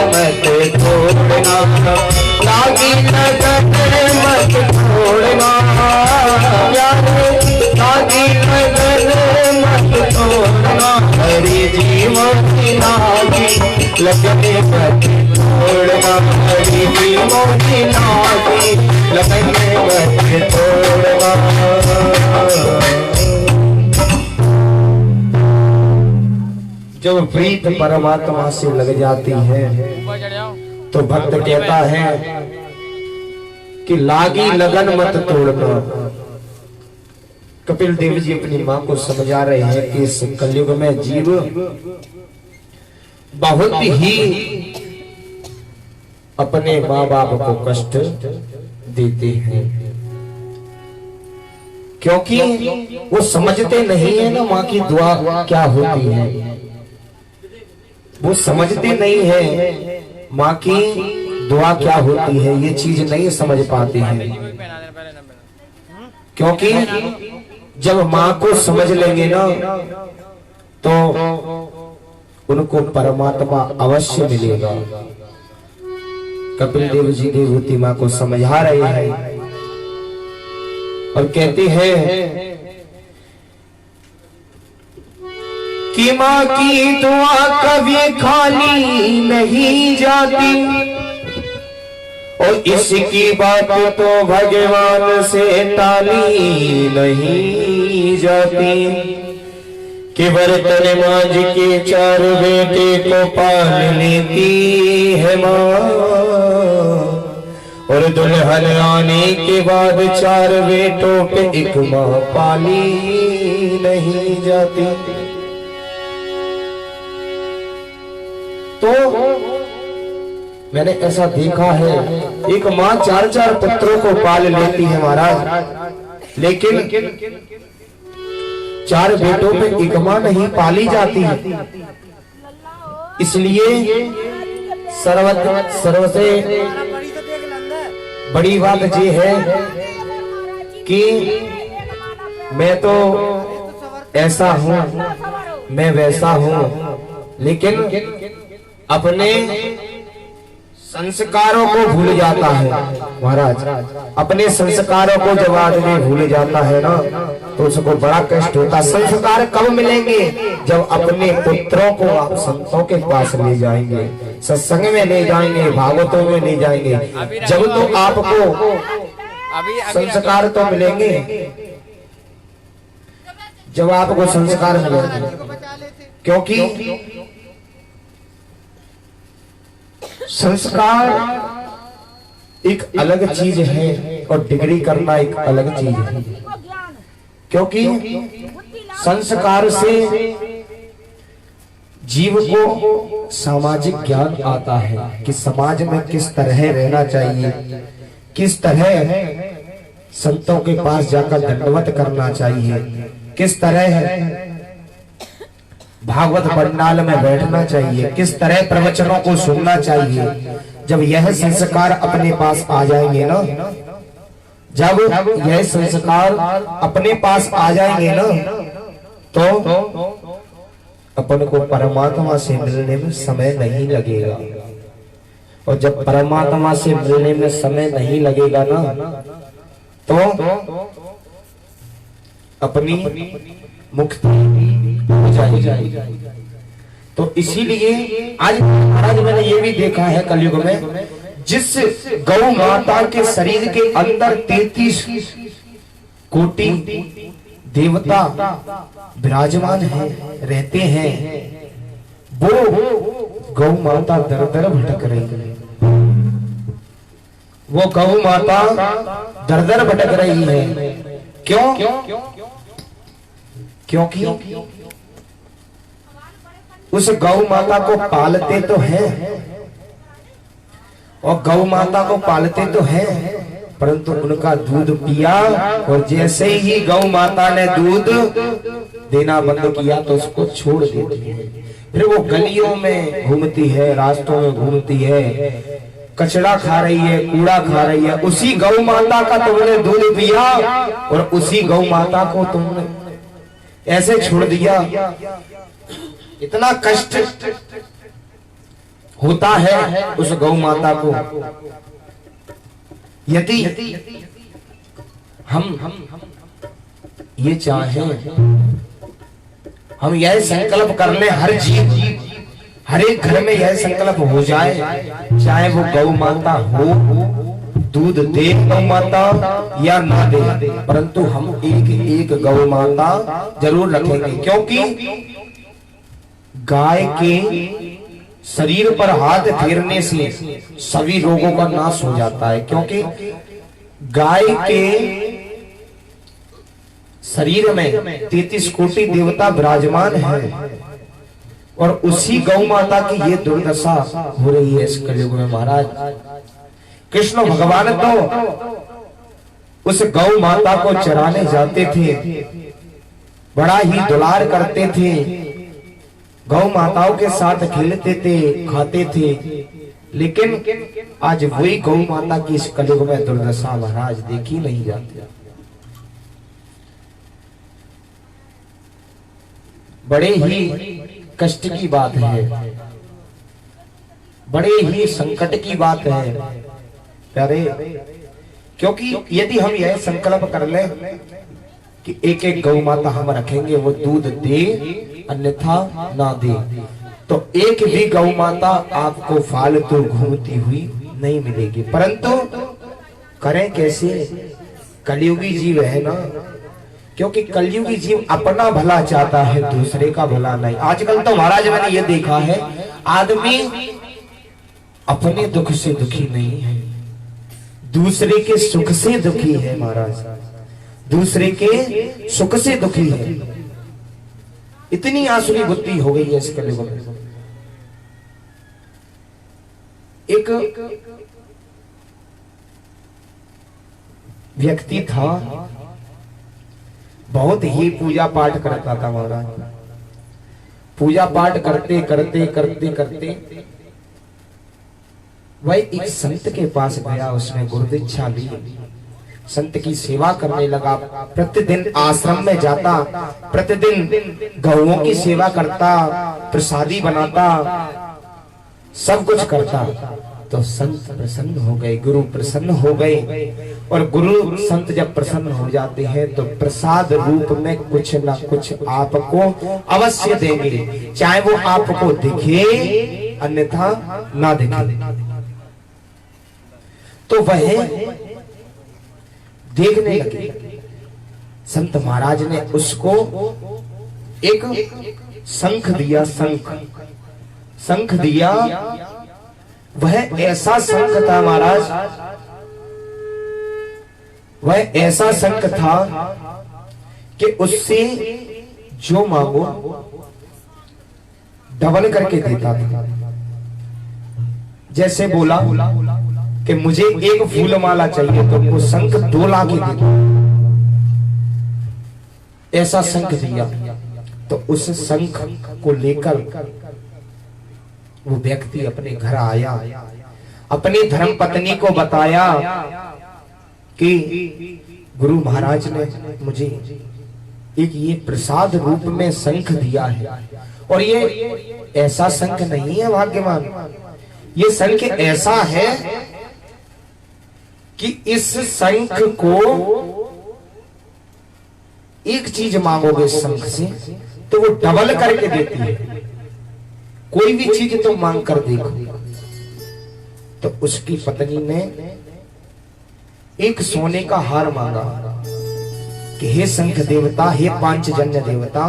मत छोड़ना, लागी लगन मत छोड़ना प्यारे, लागी लगन मत छोड़ना, हरि जीवन की लागी लगन मत छोड़ना, हरि जीवन की लागी लगन मत छोड़ना। जब प्रीत परमात्मा से लग जाती है तो भक्त कहता है कि लागी लगन मत तोड़ना। कपिल देव जी अपनी मां को समझा रहे हैं कि इस कलयुग में जीव बहुत ही अपने माँ बाप को कष्ट देते हैं, क्योंकि वो समझते नहीं है ना माँ की दुआ क्या होती है। वो समझते नहीं है माँ की दुआ क्या होती है, ये चीज नहीं समझ पाते हैं। क्योंकि जब माँ को समझ लेंगे ना तो उनको परमात्मा अवश्य मिलेगा। कपिल देव जी देवहूति माँ को समझा रहे हैं और कहते हैं कि माँ की दुआ कभी खाली नहीं जाती, और इसकी बात तो भगवान से टाली नहीं जाती, कि बर्तन मांझ के 4 बेटे को पाल लेती है माँ, और दुल्हन आने के बाद 4 बेटों पे एक माँ पाली नहीं जाती। तो मैंने ऐसा देखा है, एक माँ 4-4 पुत्रों को पाल लेती है महाराज, लेकिन 4 बेटों पे एक माँ नहीं पाली जाती है। इसलिए सर्वसे बड़ी बात ये है कि मैं तो ऐसा हूं, मैं वैसा हूं, लेकिन अपने संस्कारों को भूल जाता है महाराज। अपने संस्कारों को जब आदमी भूल जाता है ना तो उसको बड़ा कष्ट होता है। संस्कार कब मिलेंगे? जब अपने पुत्रों को आप संतों के पास ले जाएंगे, सत्संग में ले जाएंगे, भागवतों में ले जाएंगे, जब तो आपको संस्कार तो मिलेंगे, जब आपको संस्कार मिलेंगे। क्योंकि संस्कार एक अलग चीज है और डिग्री करना एक अलग चीज है। क्योंकि संस्कार से जीव को सामाजिक ज्ञान आता है कि समाज में किस तरह रहना चाहिए, किस तरह संतों के पास जाकर दंडवत करना चाहिए, किस तरह भागवत पंडाल में बैठना चाहिए, किस तरह प्रवचनों को सुनना चाहिए। जब यह संस्कार अपने पास आ जाएंगे ना, जब यह संस्कार अपने पास आ जाएंगे ना तो अपन को परमात्मा से मिलने में समय नहीं लगेगा। और जब परमात्मा से मिलने में समय नहीं लगेगा ना तो अपनी मुक्ति हो जाएगी। तो इसीलिए आज महाराज मैंने ये भी देखा है कलयुग में, जिस गौ माता के शरीर के अंदर 33 कोटि देवता विराजमान है, रहते हैं, वो गौ माता दर दर भटक रही है। वो गौ माता दर दर भटक रही है। क्यों? क्योंकि उस गौ माता को पालते तो हैं और गौ माता को पालते तो हैं, परंतु उनका दूध पिया और जैसे ही गौ माता ने दूध देना बंद किया तो उसको छोड़ देती है। फिर वो गलियों में घूमती है, रास्तों में घूमती है, कचड़ा खा रही है, कूड़ा खा रही है। उसी गौ माता का तुमने दूध पिया और उसी गौ माता को तुमने ऐसे छोड़ दिया। इतना कष्ट होता है उस गौ माता को। यदि हम ये चाहें, हम यह संकल्प कर ले, हर जीव हर एक घर में यह संकल्प हो जाए, चाहे वो गौ माता हो, दूध दे गौ माता या ना दे, परंतु हम एक एक गौ माता जरूर रखेंगे। क्योंकि गाय के शरीर पर हाथ फेरने से सभी रोगों का नाश हो जाता है। क्योंकि गाय के शरीर में 33 कोटि देवता विराजमान है और उसी गौ माता की ये दुर्दशा हो रही है इस कलयुग में। महाराज कृष्ण भगवान तो उस गौ माता को चराने जाते थे, बड़ा ही दुलार करते थे, गौ माताओं के साथ खेलते थे, खाते थे, लेकिन आज वही गौ माता की इस कलयुग में दुर्दशा महाराज देखी नहीं जाती। बड़े ही कष्ट की बात है, बड़े ही संकट की बात है प्यारे। क्योंकि यदि हम यह संकल्प कर ले कि एक एक गौ माता हम रखेंगे, वो दूध दे अन्यथा ना दे, तो एक भी गौ माता आपको फालतू घूमती हुई नहीं मिलेगी। परंतु करें कैसे? कलयुगी जीव है ना, क्योंकि कलयुगी जीव अपना भला चाहता है, दूसरे का भला नहीं। आजकल तो महाराज मैंने ये देखा है, आदमी अपने दुख से दुखी नहीं है, दूसरे के सुख से दुखी है महाराज, दूसरे के सुख से दुखी है। इतनी आसुरी बुद्धि हो गई है इस कलयुग में। एक व्यक्ति था, बहुत ही पूजा पाठ करता था महाराज। पूजा पाठ करते करते करते करते वह एक संत के पास गया, उसने गुरु दीक्षा ली, संत की सेवा करने लगा, प्रतिदिन आश्रम में जाता, प्रतिदिन गौओं की सेवा करता, प्रसादी बनाता, सब कुछ करता। तो संत प्रसन्न हो गए, गुरु प्रसन्न हो गए। और गुरु संत जब प्रसन्न हो जाते हैं तो प्रसाद रूप में कुछ ना कुछ आपको अवश्य देंगे, चाहे वो आपको दिखे अन्यथा ना दिखे। तो वह देखने लगे। संत महाराज ने उसको एक शंख दिया, शंख दिया। वह ऐसा शंख था महाराज, वह ऐसा शंख था कि उससे जो मांगो डबल करके देता था। जैसे बोला कि मुझे एक फूल माला चाहिए तो वो शंख 2 लाख ही देता, ऐसा शंख दिया। तो उस शंख को लेकर वो व्यक्ति अपने घर आया, अपनी धर्म पत्नी को बताया कि गुरु महाराज ने मुझे एक ये प्रसाद रूप में शंख दिया है, और ये ऐसा शंख नहीं है भाग्यवान, ये शंख ऐसा है कि इस शंख को एक चीज मांगोगे इस शंख से तो वो डबल करके देती है। कोई भी चीज तो मांग कर देखो। तो उसकी पत्नी ने एक सोने का हार मांगा कि हे शंख देवता, हे पांचजन्य देवता,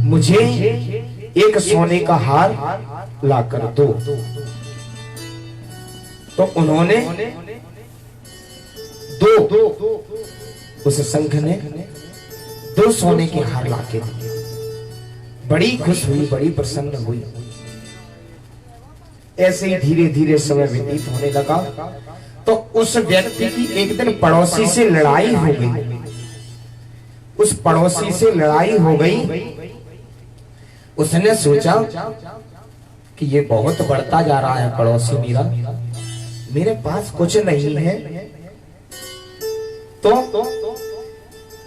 मुझे एक सोने का हार लाकर दो। तो उन्होंने उस शंख ने 2 सोने के हार लाके दिए। बड़ी खुश हुई, बड़ी प्रसन्न हुई। ऐसे ही धीरे धीरे समय व्यतीत होने लगा। तो उस व्यक्ति की एक दिन पड़ोसी से लड़ाई हो गई। उस पड़ोसी से लड़ाई हो गई। उसने सोचा कि ये बहुत बढ़ता जा रहा है पड़ोसी मेरा, मेरे पास कुछ नहीं है तो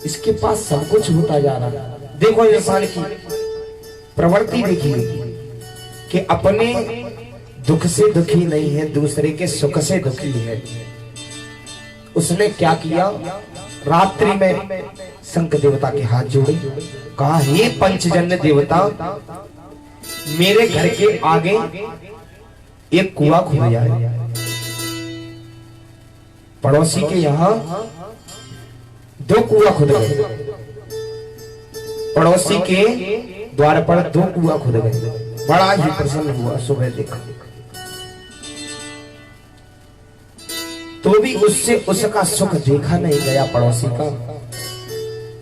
इसके पास सब कुछ होता जा रहा है। देखो इंसान की प्रवृत्ति देखिए, कि अपने दुख से दुखी नहीं है, दूसरे के सुख से दुखी है। उसने क्या किया, रात्रि में शंख देवता के हाथ जोड़े, कहा हे पंचजन्य देवता, मेरे घर के आगे एक कुआं खुद जाए। पड़ोसी के यहां 2 कुआं खुद गए, पड़ोसी के द्वार पर 2 कुआं खुद गए। बड़ा ही प्रसन्न हुआ, सुबह देखा तो भी उससे उसका सुख देखा नहीं गया पड़ोसी का।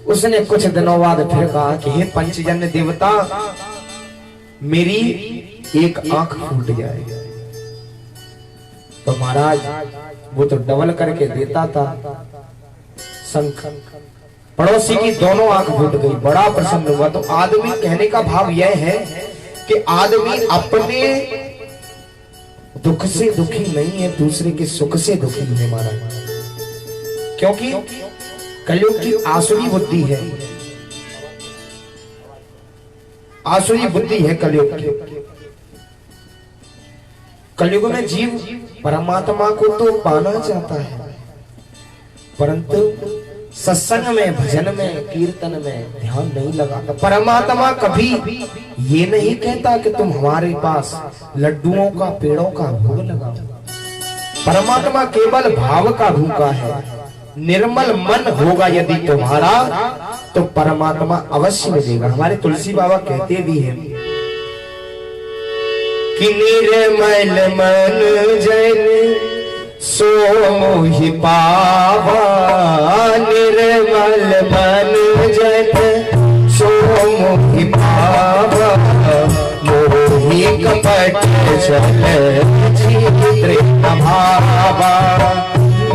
उसने कुछ दिनों बाद फिर कहा कि हे पंचजन्य देवता, मेरी एक आंख फूट जाए। तो महाराज वो तो डबल करके देता था शंख, पड़ोसी की दोनों आंख फूट गई। बड़ा प्रसन्न हुआ। तो आदमी, कहने का भाव यह है कि आदमी अपने दुख से दुखी नहीं है, दूसरे के सुख से दुखी है महाराज। क्योंकि कलयुग की आसुरी बुद्धि है, आसुरी बुद्धि है कलयुग की। कलयुग में जीव परमात्मा को तो पाना चाहता है, परंतु सत्संग में, भजन में, कीर्तन में ध्यान नहीं लगाता। परमात्मा कभी ये नहीं कहता कि तुम हमारे पास लड्डुओं का, पेड़ों का भोग लगाओ। परमात्मा केवल भाव का भूखा है। निर्मल मन होगा यदि तुम्हारा, तो परमात्मा अवश्य मिलेगा। हमारे तुलसी बाबा कहते भी हैं कि निर्मल मन जन सो मोहि पावा, निर्मल मन जन सो मोहि पावा, मोहि कपट छल छिद्र भावा।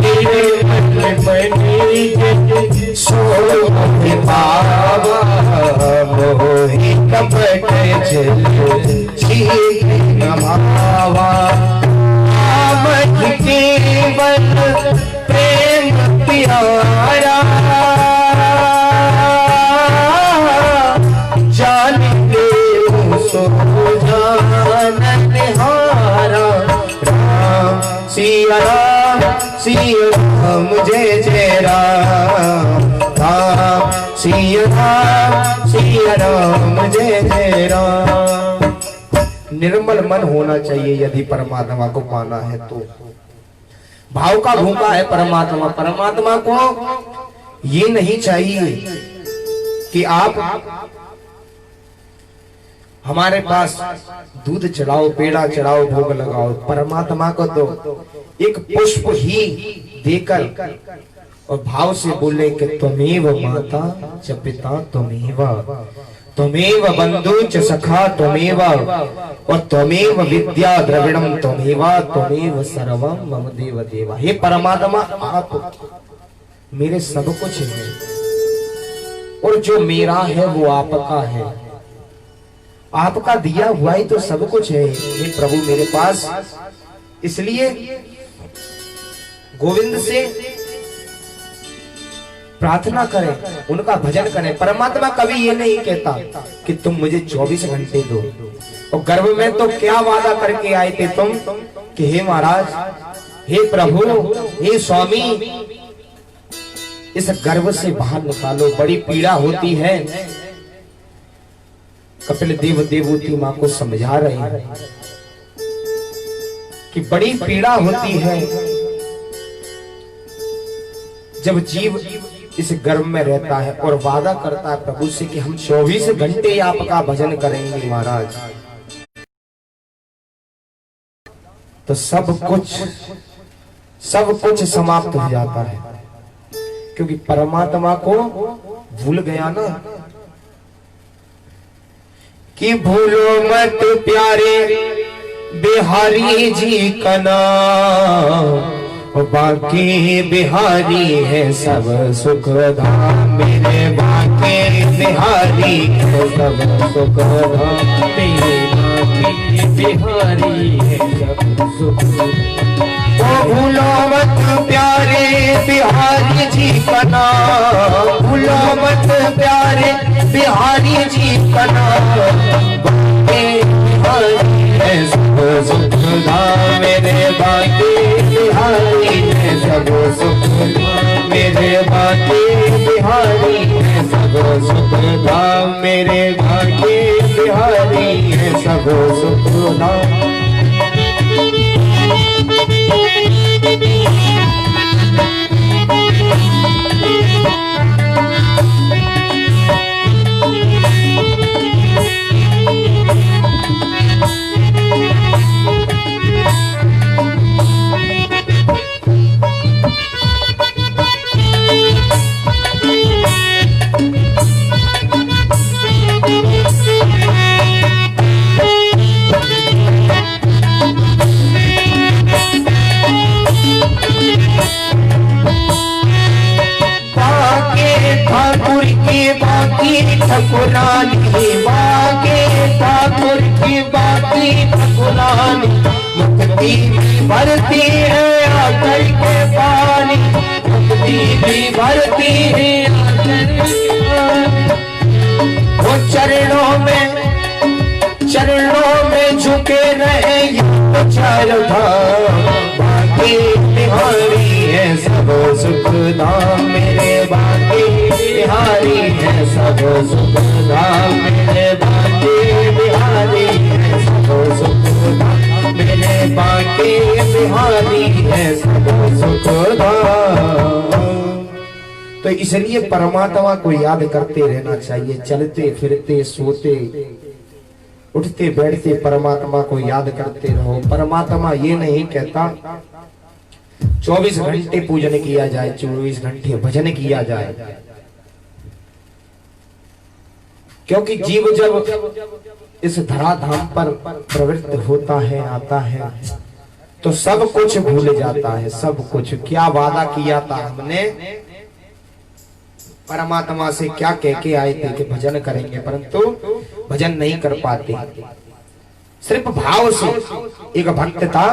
निर्मल मन जन सो मोहि पावा, मोहि कपट छल छिद्र भावा। केवल प्रेम प्यारा, जान दे सो जान निहारा। राम सिया राम, सिया राम जय जय राम, राम सिया राम, सिया राम जय जय राम। निर्मल मन होना चाहिए यदि परमात्मा को पाना है तो। भाव का भूखा है परमात्मा। परमात्मा को ये नहीं चाहिए कि आप हमारे पास दूध चढ़ाओ, पेड़ा चढ़ाओ, भोग लगाओ। परमात्मा को तो एक पुष्प ही देकर और भाव से बोले कि त्वमेव माता च पिता त्वमेव, त्वमेव बंधु च सखा त्वमेव, और त्वमेव विद्या द्रविणम त्वमेव, त्वमेव सर्वम मम देव देवा। हे परमात्मा, आप मेरे सब कुछ हैं और जो मेरा है वो आपका है। आपका दिया हुआ ही तो सब कुछ है हे प्रभु मेरे पास। इसलिए गोविंद से प्रार्थना करें, उनका भजन करें। परमात्मा कभी ये नहीं कहता कि तुम मुझे 24 घंटे दो। और गर्भ में तो क्या वादा करके आए थे तुम कि हे महाराज, हे प्रभु, हे स्वामी, इस गर्भ से बाहर निकालो, बड़ी पीड़ा होती है। कपिल देव देवूती मां को समझा रहे हैं कि बड़ी पीड़ा होती है जब जीव इस गर्भ में रहता है और वादा करता है प्रभु से कि हम 24 घंटे आपका भजन करेंगे महाराज। तो सब कुछ समाप्त हो जाता है, क्योंकि परमात्मा को भूल गया ना। कि भूलो मत प्यारे बिहारी जी का नाम, बाकी बिहारी है सब सुख धाम। मेरे बाकी बिहारी है सब सुख धाम, मेरे बाकी बिहारी है सब सुख। ओ भूलो मत प्यारे बिहारी जी का नाम, भूलो मत प्यारे बिहारी जी का नाम, बाकी बिहारी सुख धाम मेरे बांके बिहारी है सब सुख धाम मेरे बांके बिहारी है सब सुख धाम मेरे बांके बिहारी है सब सुख धाम। ठकुरानी बाके ठाकुर की बाकी ठकुरानी मुक्ति भरती है आकर के पानी मुक्ति भी भरती है आकर के पानी। वो चरणों में झुके रहे चार धाम बाकी बिहारी है सब सुख धाम मेरे बाकी बिहारी है सब सुख धाम मेरे बाकी बिहारी है सब सुख धाम मेरे बाकी बिहारी है सब सुख धाम। तो इसलिए परमात्मा को याद करते रहना चाहिए, चलते फिरते सोते उठते बैठते परमात्मा को याद करते रहो। परमात्मा ये नहीं कहता 24 घंटे पूजन किया जाए, 24 घंटे भजन किया जाए, क्योंकि जीव जब इस धराधाम पर प्रवृत्त होता है आता है तो सब कुछ भूल जाता है। सब कुछ क्या वादा किया था हमने परमात्मा से, क्या कह के आए थे कि भजन करेंगे, परंतु भजन नहीं कर पाते। सिर्फ भाव से एक भक्त था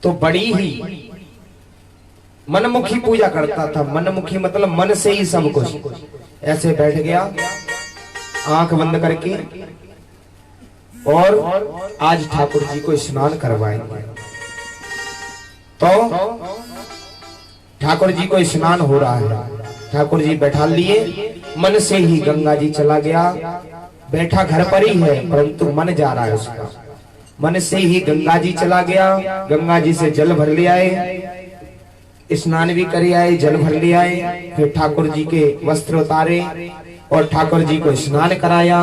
तो बड़ी ही मनमुखी पूजा करता था। मनमुखी मतलब मन से ही सब कुछ, ऐसे बैठ गया आंख बंद करके और आज ठाकुर जी को स्नान करवाएंगे। तो ठाकुर जी को स्नान हो रहा है, ठाकुर जी बैठा लिए, मन से ही गंगा जी चला गया। बैठा घर पर ही है परंतु मन जा रहा है उसका, मन से ही गंगा जी चला गया। गंगा जी से जल भर ले आए, स्नान भी करे आए, जल भर ले आए, फिर ठाकुर जी के वस्त्र उतारे और ठाकुर जी को स्नान कराया,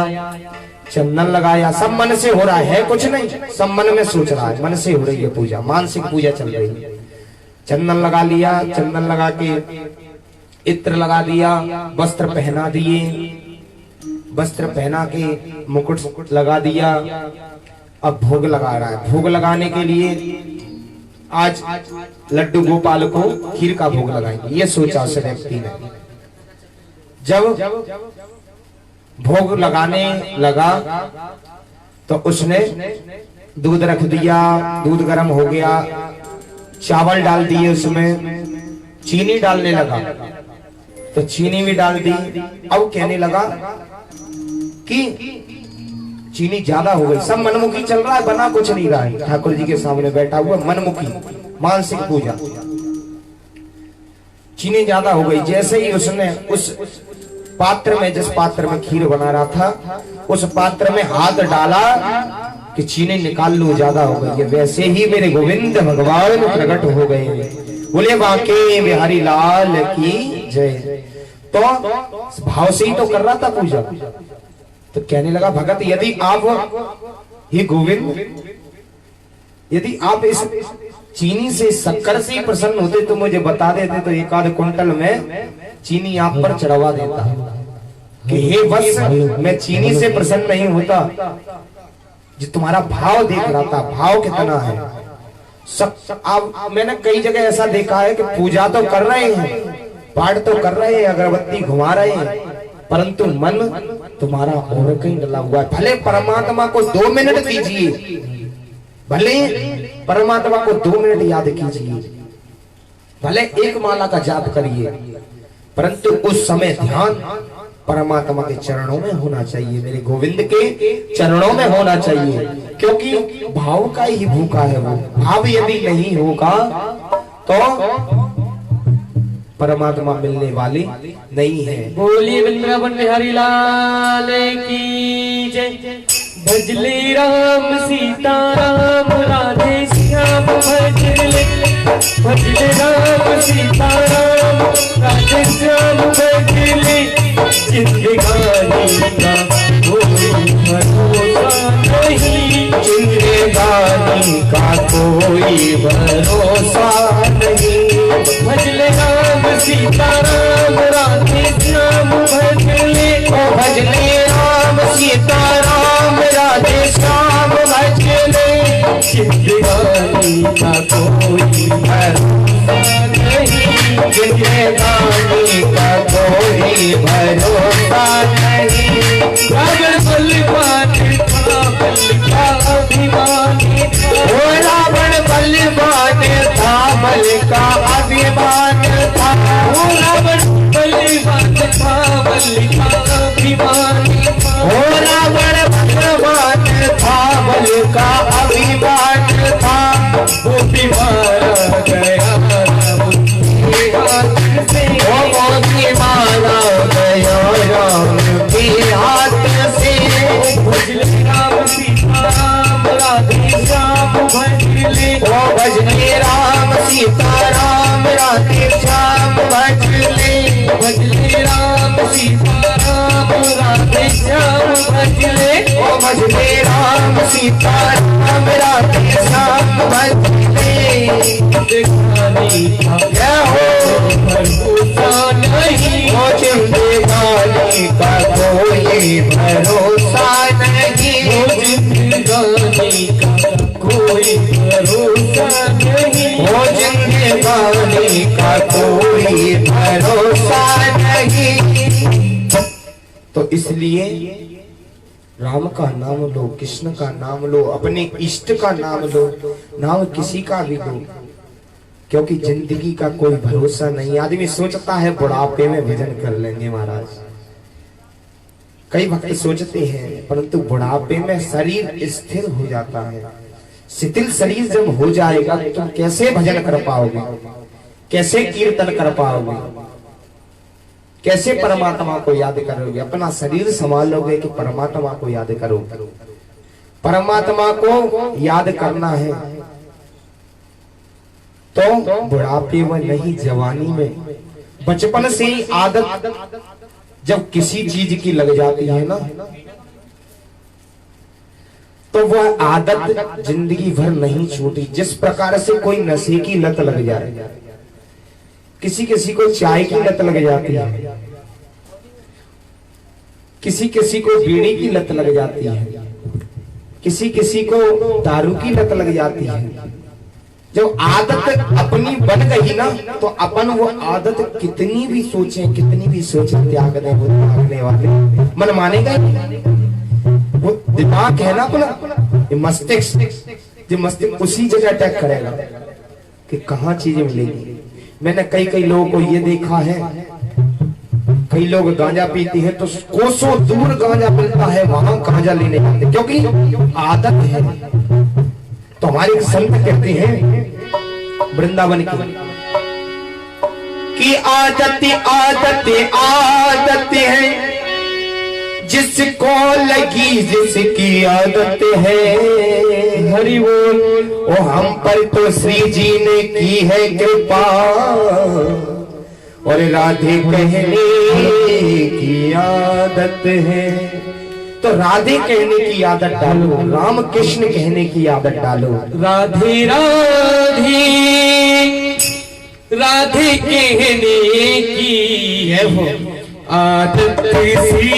चंदन लगाया। सब मन से हो रहा है, कुछ नहीं, सब मन में सोच रहा है, मन से हो रही है पूजा, मानसिक पूजा चल रही है। चंदन लगा लिया, चंदन लगा के इत्र लगा दिया, वस्त्र पहना दिए, वस्त्र पहना के मुकुट लगा दिया। अब भोग लगा रहा है। भोग लगाने के लिए आज लड्डू गोपाल को खीर का भोग लगाएंगे, ये सोचा उस व्यक्ति ने। जब भोग लगाने लगा तो उसने दूध रख दिया, दूध गर्म हो गया, चावल डाल दिए, उसमें चीनी डालने लगा तो चीनी भी डाल दी। अब कहने लगा कि चीनी ज्यादा हो गई। सब मनमुखी चल रहा है, बना कुछ नहीं रहा है। ठाकुर जी के सामने बैठा हुआ मनमुखी मानसिक पूजा, चीनी ज्यादा हो गई। जैसे ही उसने उस पात्र में, जिस पात्र में खीर बना रहा था, उस पात्र में हाथ डाला कि चीनी निकाल लो, ज्यादा हो गई है, वैसे ही मेरे गोविंद भगवान प्रकट हो गए। बोले बांके बिहारी लाल की जय। तो भाव से ही तो कर रहा था पूजा। तो कहने लगा भगत, यदि आप ये गोविंद, यदि आप इस चीनी से, शक्कर से ही प्रसन्न होते तो मुझे बता देते, तो 1 क्विंटल में चीनी आप पर चढ़वा देता कि हे बस मैं चीनी से प्रसन्न नहीं होता, जो तुम्हारा भाव देख रहा था, भाव कितना है। सब आप, मैंने कई जगह ऐसा देखा है कि पूजा तो कर रहे हैं, पाठ तो कर रहे हैं, अगरबत्ती घुमा रहे हैं, परंतु मन तुम्हारा और कहीं डला हुआ है। भले परमात्मा को 2 मिनट दीजिए, भले परमात्मा को 2 मिनट याद कीजिए, भले 1 माला का जाप करिए, परंतु उस समय ध्यान परमात्मा के चरणों में होना चाहिए, मेरे गोविंद के चरणों में होना चाहिए, क्योंकि भाव का ही भूखा है वो। भाव यदि नहीं होगा तो परमात्मा मिलने वाली नहीं है। बोलिए वृंदावन बिहारी लाल की जय। भजले राम सीता राम राधे श्याम भजले, भजले राम सीता राम राधे श्याम भजले। जिंदगानी का कोई भरोसा नहीं, जिंदगानी का कोई भरोसा नहीं। भजले राम सीता राम राधे श्याम भजले, ओ भजले राम सीता राम राधे श्याम भजले। जिंदगानी का कोई भरोसा नहीं, जिंदगानी का कोई भरोसा नहीं। रावण बलवान था, बल का अभिमानी था। ओ रावण बलवान था, बल का अभिमान था। ओ रावण बलवान था, बल का अभिमानी था। ओ रावण बलवान था, बल का अभिमान था। वो भी मारा गया राम के हाथ से, वो भी मारा गया राम के हाथ से। भजले राम सीता राम राधे श्याम भजले, ओ भजले राम सीता राम राधे श्याम भजले। भजले राम सीता राम राधे श्याम भजले। ओ भजले राम सीता राम राधे श्याम भजले। जिंदगानी का क्या हो भरोसा नहीं, ओ जिंदगानी का कोई भरोसा नहीं। ओ जिंदगानी का कोई भरोसा नहीं। ओ जिंदगानी का कोई भरोसा नहीं। तो इसलिए राम का नाम लो, कृष्ण का नाम लो, अपने इष्ट का नाम लो, नाम किसी का भी लो, क्योंकि जिंदगी का कोई भरोसा नहीं। आदमी सोचता है बुढ़ापे में भजन कर लेंगे महाराज, कई भक्त सोचते हैं, परंतु बुढ़ापे में शरीर स्थिर हो जाता है। शिथिल शरीर जब हो जाएगा तो तुम कैसे भजन कर पाओगे, कैसे कीर्तन कर पाओगे, कैसे परमात्मा को याद करोगे। अपना शरीर संभालोगे कि परमात्मा को याद करोगे। परमात्मा को याद करना है तो बुढ़ापे में नहीं, जवानी में, बचपन से ही आदत जब किसी चीज की लग जाती है ना, तो वह आदत जिंदगी भर नहीं छूटी। जिस प्रकार से कोई नशे की लत लग जाए, किसी किसी को चाय की लत लग जाती है, किसी किसी को बीड़ी की लत लग जाती है, किसी किसी को दारू की लत लग जाती है। जब आदत अपनी बन गई ना, तो अपन वो आदत कितनी भी सोचे, कितनी भी सोचे, त्याग दे, वो त्यागने वाले मन मानेगा। वो दिमाग है ना अपना, ये मस्तिष्क, जो मस्तिष्क उसी जगह अटैक करेगा कि कहाँ चीजें मिलेगी। मैंने कई कई लोगों को ये देखा है, कई लोग गांजा पीते हैं तो कोसों दूर गांजा मिलता है, वहां गांजा लेने जाते, क्योंकि आदत है। तो हमारे एक संत कहते हैं वृंदावन की आदत आदत आदत है, जिसको लगी जिसकी आदत है। हरि बोल। ओ हम पर तो श्री जी ने की है कृपा, और राधे कहने की आदत है। तो राधे कहने की आदत डालो, राम कृष्ण कहने की आदत डालो। राधे राधे राधे कहने की है वो आदत सी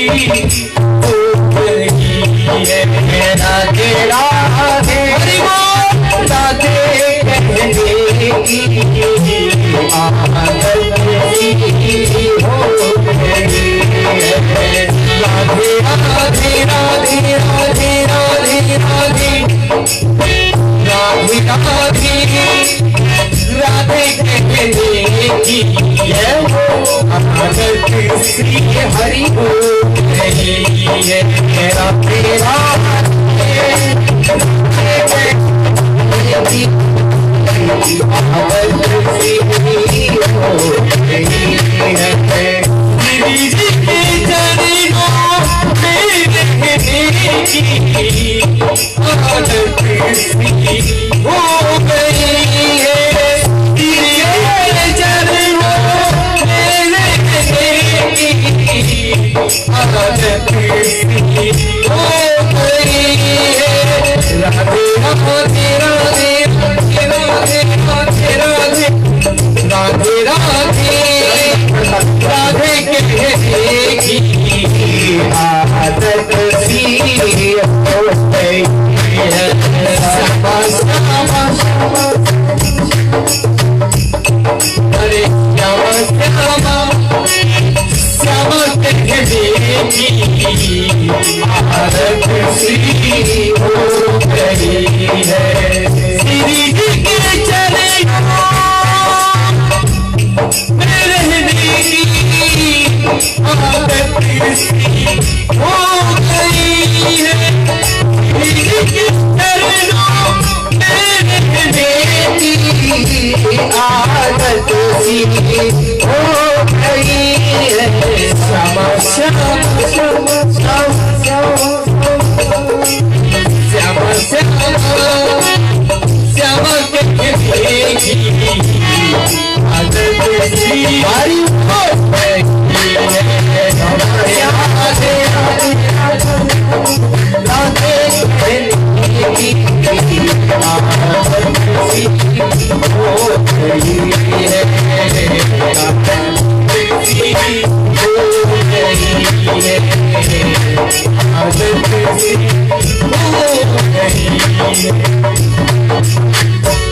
हो गई है। राधे राधे राधे कहने की आदत सी हो गई है। राधे राधे राधे राधे राधे राधे राधे राधे राधे कहने की है वो आदत श्री हरि हो रही है मेरा तेरा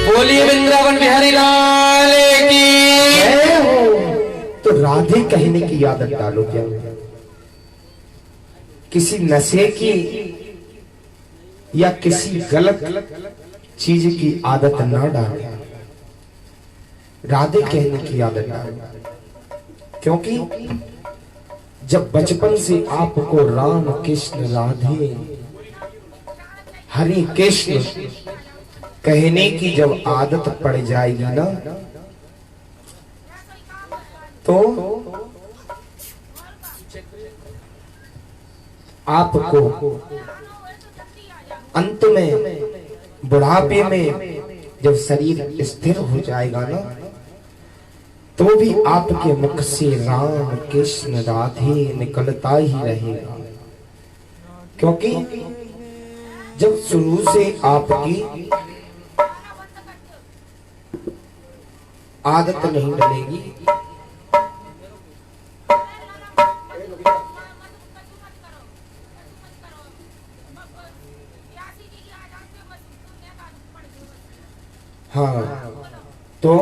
बोलिए वृंदावन बिहारी लाल की। तो राधे कहने की आदत डालो क्या, किसी नशे की या किसी गलत चीज की आदत ना डालो, राधे कहने की आदत डालो। क्योंकि जब बचपन से आपको राम कृष्ण राधे हरि कृष्ण कहने की जब आदत पड़ जाएगी ना, तो आपको अंत में बुढ़ापे में जब शरीर स्थिर हो जाएगा ना, तो भी आपके मुख से राम कृष्ण राधे निकलता ही रहेगा। क्योंकि जब शुरू से आपकी आदत नहीं डलेगी, हाँ, तो